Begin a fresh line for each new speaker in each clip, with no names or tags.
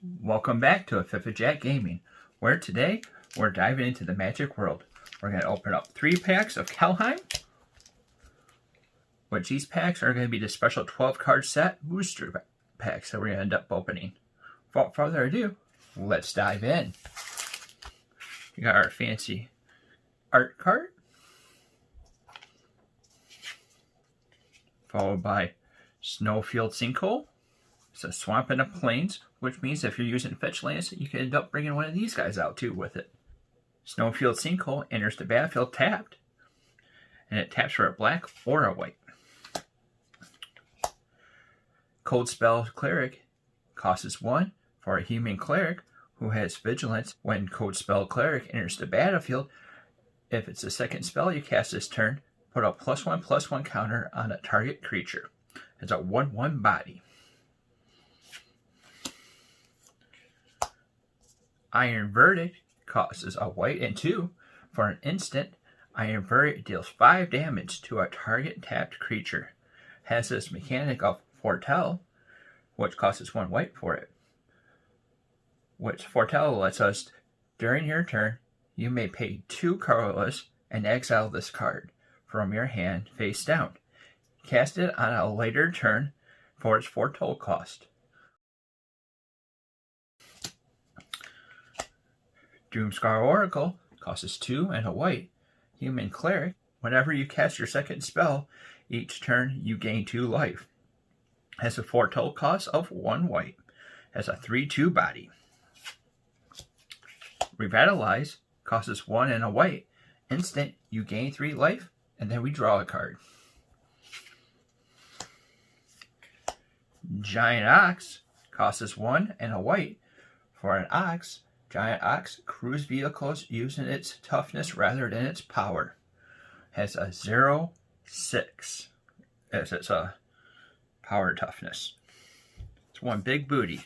Welcome back to a Fifth of Jack Gaming, where today we're diving into the Magic world. We're going to open up 3 packs of Kaldheim, which these packs are going to be the special 12 card set booster packs that we're going to end up opening. Without further ado, let's dive in. We got our fancy art card, followed by Snowfield Sinkhole. It's a swamp in the plains, which means if you're using fetch lands, you can end up bringing one of these guys out too with it. Snowfield Sinkhole enters the battlefield tapped, and it taps for a black or a white. Cold Spell Cleric costs 1 for a human cleric who has vigilance. When Cold Spell Cleric enters the battlefield, if it's the second spell you cast this turn, put a +1/+1 counter on a target creature. It's a 1/1 body. Iron Verdict costs a white and 2 for an instant. Iron Verdict deals 5 damage to a target tapped creature. Has this mechanic of Foretell, which costs 1 white for it. Which Foretell lets us, during your turn, you may pay 2 colorless and exile this card from your hand face down. Cast it on a later turn for its Foretell cost. Doomscar Oracle costs 2 and a white. Human Cleric, whenever you cast your second spell, each turn you gain 2 life. Has a Foretell cost of 1 white. Has a 3/2 body. Revitalize costs 1 and a white. Instant, you gain 3 life, and then we draw a card. Giant Ox costs 1 and a white. For an ox, Giant Ox cruise vehicles using its toughness rather than its power. Has a 0/6 as it's a power toughness. It's one big booty.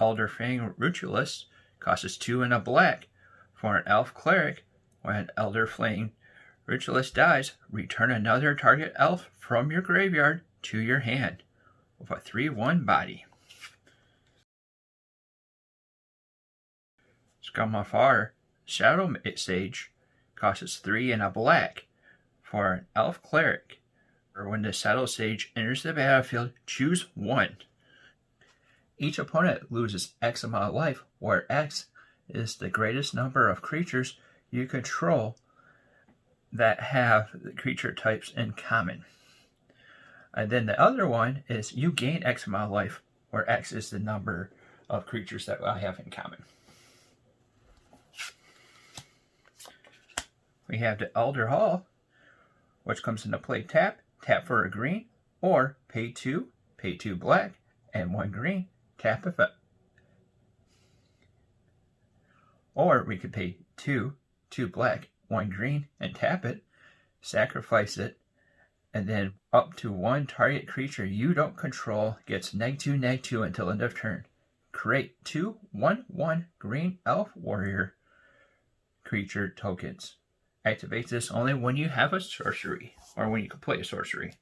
Elderfang Ritualist costs 2 and a black. For an elf cleric, when Elderfang Ritualist dies, return another target elf from your graveyard to your hand with a 3/1 body. Scamafar Shadow Sage costs 3 and a black. For an elf cleric, or when the Shadow Sage enters the battlefield, choose 1. Each opponent loses X amount of life, where X is the greatest number of creatures you control that have the creature types in common. And then the other one is you gain X amount of life, where X is the number of creatures that I have in common. We have the Elder Hall, which comes into play tap for a green, or pay 2 black, and 1 green, tap effect. Or we could pay 2 black, 1 green, and tap it, sacrifice it, and then up to 1 target creature you don't control gets -2/-2 until end of turn. Create 2 1/1 green elf warrior creature tokens. Activates this only when you have a sorcery, or when you can play a sorcery.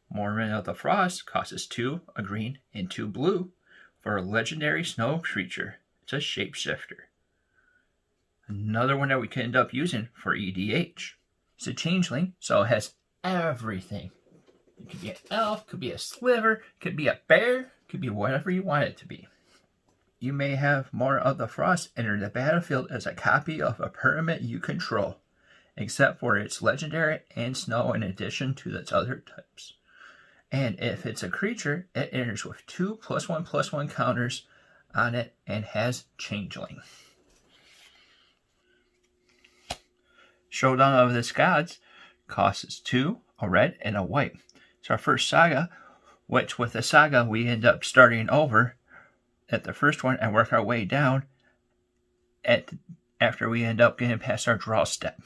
Mormon of the Frost costs 2, a green, and 2 blue for a legendary snow creature. It's a shapeshifter. Another one that we can end up using for EDH. It's a changeling, so it has everything. It could be an elf, could be a sliver, could be a bear, could be whatever you want it to be. You may have more of the Frost enter the battlefield as a copy of a permanent you control, except for its legendary and snow in addition to its other types. And if it's a creature, it enters with 2 +1/+1 counters on it and has changeling. Showdown of the Gods costs 2, a red, and a white. It's our first saga, which with the saga we end up starting over at the first one and work our way down after we end up getting past our draw step.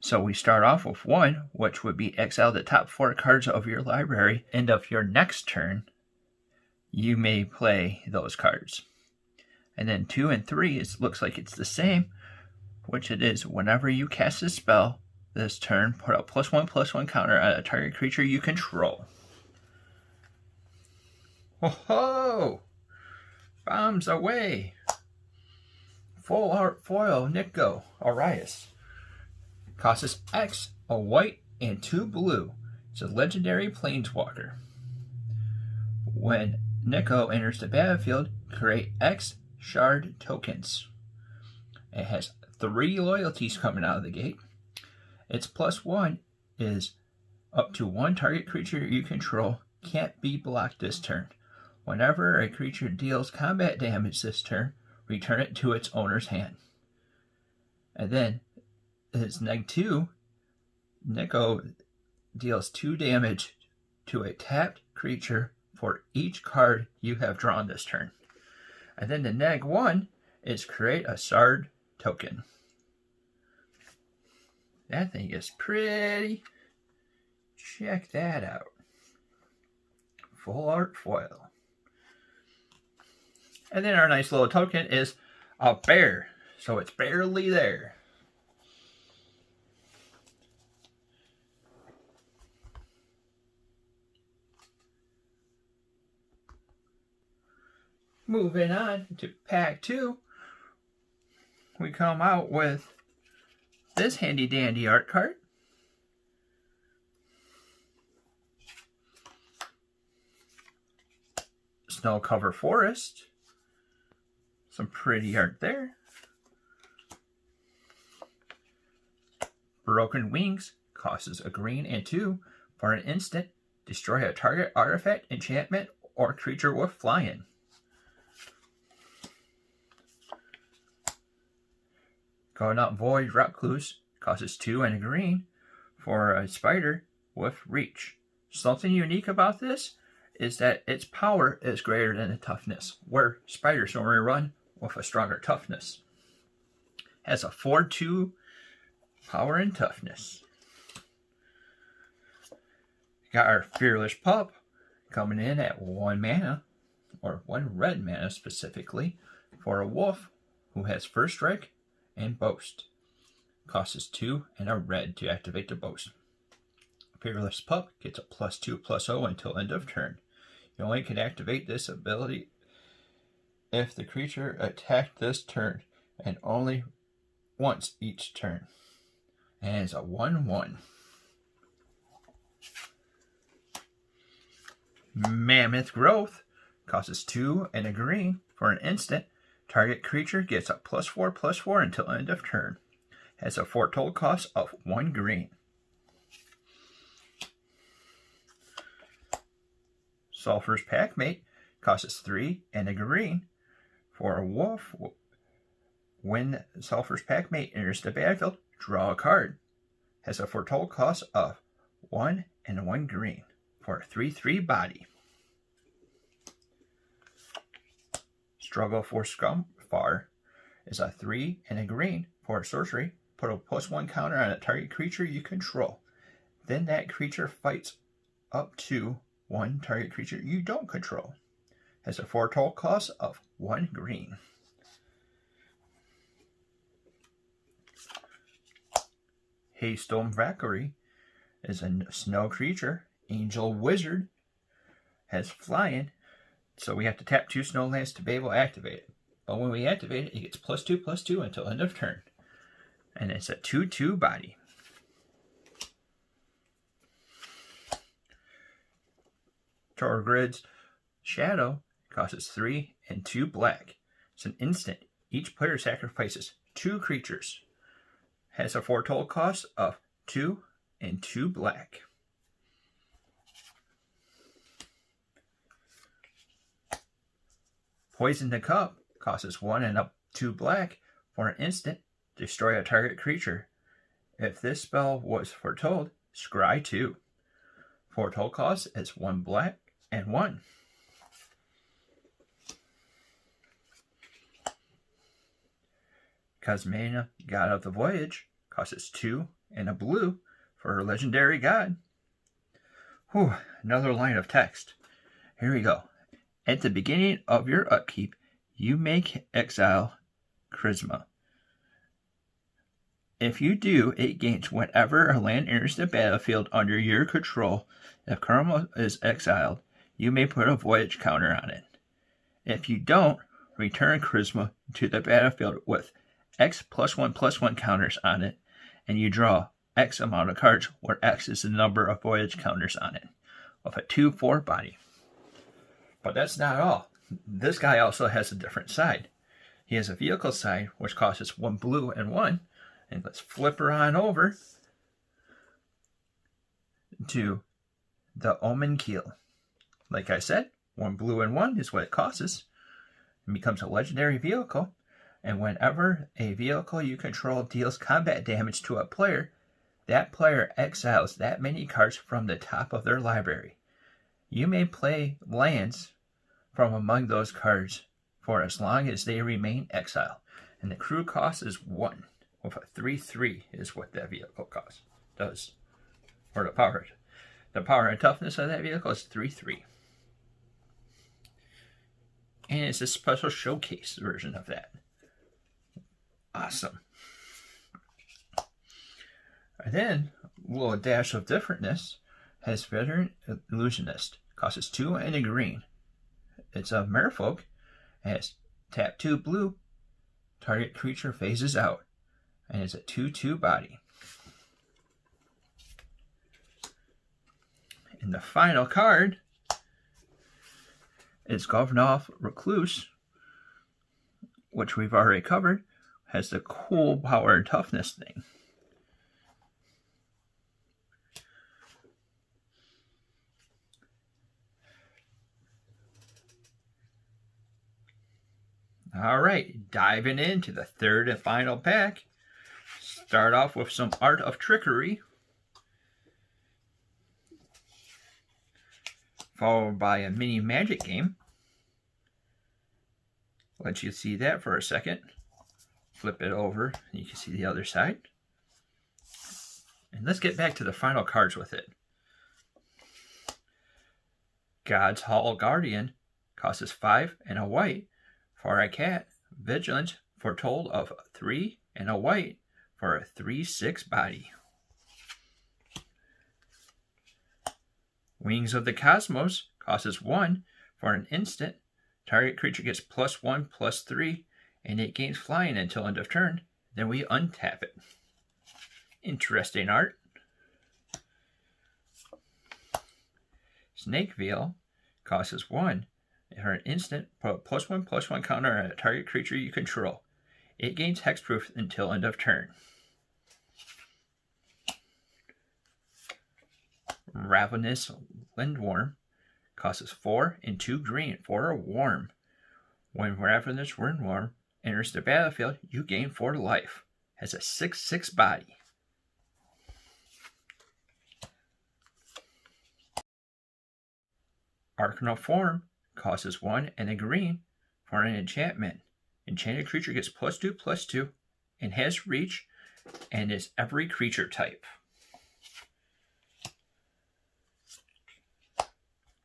So we start off with 1, which would be exile the top 4 cards of your library. End of your next turn, you may play those cards. And then 2 and 3, it looks like it's the same, which it is whenever you cast a spell, this turn, put a +1/+1 counter on a target creature you control. Ho! Bombs away! Full art foil Nico Arias. Costs X, a white, and 2 blue. It's a legendary planeswalker. When Nico enters the battlefield, create X shard tokens. It has 3 loyalties coming out of the gate. Its +1 is up to 1 target creature you control can't be blocked this turn. Whenever a creature deals combat damage this turn, return it to its owner's hand. And then its -2, Nico deals 2 damage to a tapped creature for each card you have drawn this turn. And then the -1 is create a shard token. That thing is pretty. Check that out. Full art foil. And then our nice little token is a bear. So it's barely there. Moving on to pack 2, we come out with this handy dandy art card. Snow cover forest. Some pretty art there. Broken wings costs a green and 2 for an instant. Destroy a target artifact, enchantment, or creature with flying. Gauntlet Void Recluse costs 2 and a green for a spider with reach. Something unique about this is that its power is greater than the toughness, where spiders normally run with a stronger toughness. Has a 4/2 power and toughness. Got our Fearless Pup coming in at 1 mana, or 1 red mana specifically, for a wolf who has first strike and boast. Costs 2 and a red to activate the boast. Fearless Pup gets a +2/+0 until end of turn. You only can activate this ability if the creature attacked this turn, and only once each turn. And it's a 1/1. Mammoth Growth costs 2 and a green for an instant. Target creature gets a +4/+4 until end of turn. Has a 4 total cost of 1 green. Sulphur's Packmate costs 3 and a green for a wolf. When Sulphur's Packmate enters the battlefield, draw a card. Has a 4 total cost of 1 and 1 green for a 3/3 body. Struggle for Scumfar is a 3 and a green for a sorcery. Put a +1 counter on a target creature you control. Then that creature fights up to 1 target creature you don't control. Has a 4 total cost of 1 green. Hailstorm Valkyrie is a snow creature. Angel Wizard has flying, so we have to tap 2 snow lands to be able to activate it. But when we activate it, it gets +2/+2 until end of turn. And it's a 2/2 body. Torgrid's Shadow costs 3 and 2 black. It's an instant. Each player sacrifices 2 creatures. Has a 4 total cost of 2 and 2 black. Poison the Cup costs 1 and up 2 black for an instant. Destroy a target creature. If this spell was foretold, scry 2. 4 total cost is 1 black and 1. Cosmena, God of the Voyage, costs 2 and a blue for her legendary god. Whew, another line of text. Here we go. At the beginning of your upkeep, you make exile Charisma. If you do, it gains whenever a land enters the battlefield under your control. If Karma is exiled, you may put a voyage counter on it. If you don't, return Charisma to the battlefield with X +1/+1 counters on it, and you draw X amount of cards, where X is the number of voyage counters on it, with a 2/4 body. But that's not all. This guy also has a different side. He has a vehicle side, which costs 1 blue and 1. And let's flip her on over to the Omen Keel. Like I said, 1 blue and 1 is what it costs. It becomes a legendary vehicle. And whenever a vehicle you control deals combat damage to a player, that player exiles that many cards from the top of their library. You may play lands from among those cards for as long as they remain exiled. And the crew cost is 1. With a 3/3 is what that vehicle does. Or the power. The power and toughness of that vehicle is 3/3. And it's a special showcase version of that. Awesome. And then, a little dash of differentness, has Veteran Illusionist. Costs 2 and a green. It's a merfolk. It has tap 2 blue. Target creature phases out. And it's a 2/2 body. And the final card is Govnov Recluse, which we've already covered. Has the cool power and toughness thing. All right, diving into the third and final pack. Start off with some Art of Trickery, followed by a mini magic game. Let you see that for a second. Flip it over, and you can see the other side. And let's get back to the final cards with it. God's Hall Guardian costs 5 and a white for a cat. Vigilance, foretold of 3 and a white for a 3/6 body. Wings of the Cosmos costs 1 for an instant. Target creature gets +1/+3, and it gains flying until end of turn. Then we untap it. Interesting art. Snake Veil costs 1 for an instant. Put a +1/+1 counter on a target creature you control. It gains hexproof until end of turn. Ravenous Lindworm costs 4 and 2 green for a worm. When Ravenous Lindworm enters the battlefield, you gain 4 life. Has a 6/6 body. Arcana Form costs 1 and a green for an enchantment. Enchanted creature gets +2/+2 and has reach and is every creature type.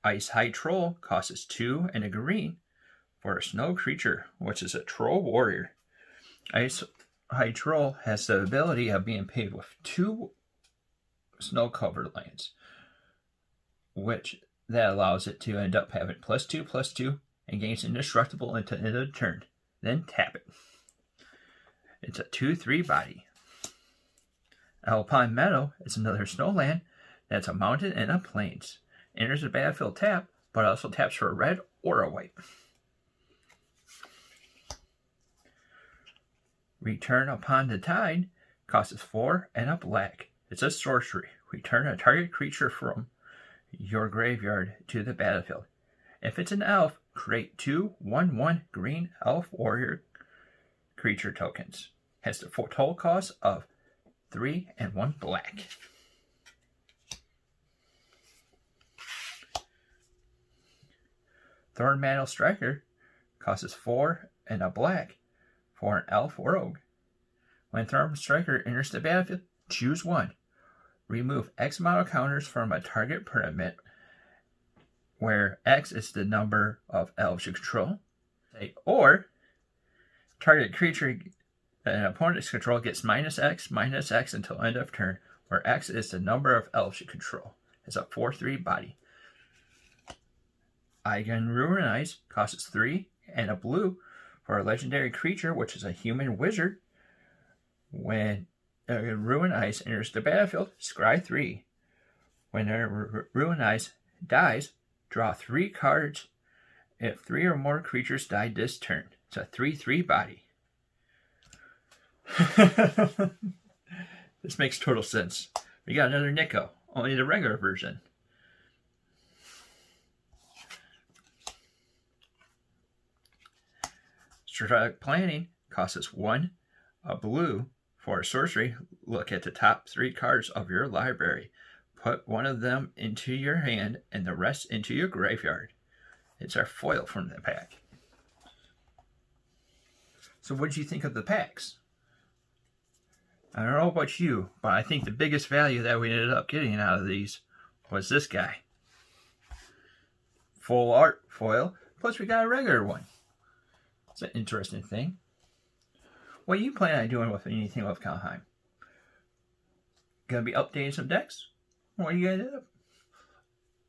Ice High Troll costs 2 and a green for a snow creature, which is a troll warrior. Ice High Troll has the ability of being paid with 2 snow-covered lands, which that allows it to end up having +2/+2 and gains indestructible until end of turn. Then tap it. It's a 2/3 body. Alpine Meadow is another snowland that's a mountain and a plains. Enters the battlefield tap, but also taps for a red or a white. Return Upon the Tide costs 4 and a black. It's a sorcery. Return a target creature from your graveyard to the battlefield. If it's an elf, create 2/1/1 green elf warrior creature tokens. Has the total cost of 3 and 1 black. Thornmantle Striker costs 4 and a black for an elf rogue. When Thorn Striker enters the battlefield, choose 1. Remove X amount of counters from a target permanent, where X is the number of elves you control. Or target creature An opponent's control gets -X until end of turn, where X is the number of elves you control. It's a 4/3 body. Eigen Ruinize costs 3 and a blue for a legendary creature, which is a human wizard. When Ruinize enters the battlefield, scry 3. When Ruinize dies, draw 3 cards if 3 or more creatures died this turn. It's a 3/3 body. This makes total sense. We got another Nico, only the regular version. Strategic Planning costs us 1, a blue. For a sorcery, look at the top 3 cards of your library. Put one of them into your hand and the rest into your graveyard. It's our foil from the pack. So what did you think of the packs? I don't know about you, but I think the biggest value that we ended up getting out of these was this guy. Full art foil, plus we got a regular one. It's an interesting thing. What are you planning on doing with anything with Kaldheim? Gonna be updating some decks? What are you gonna do?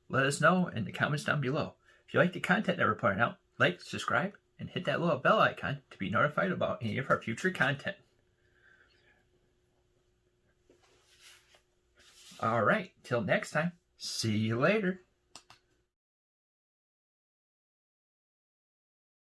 Let us know in the comments down below. If you like the content that we're putting out, like, subscribe, and hit that little bell icon to be notified about any of our future content. Alright, till next time, see you later.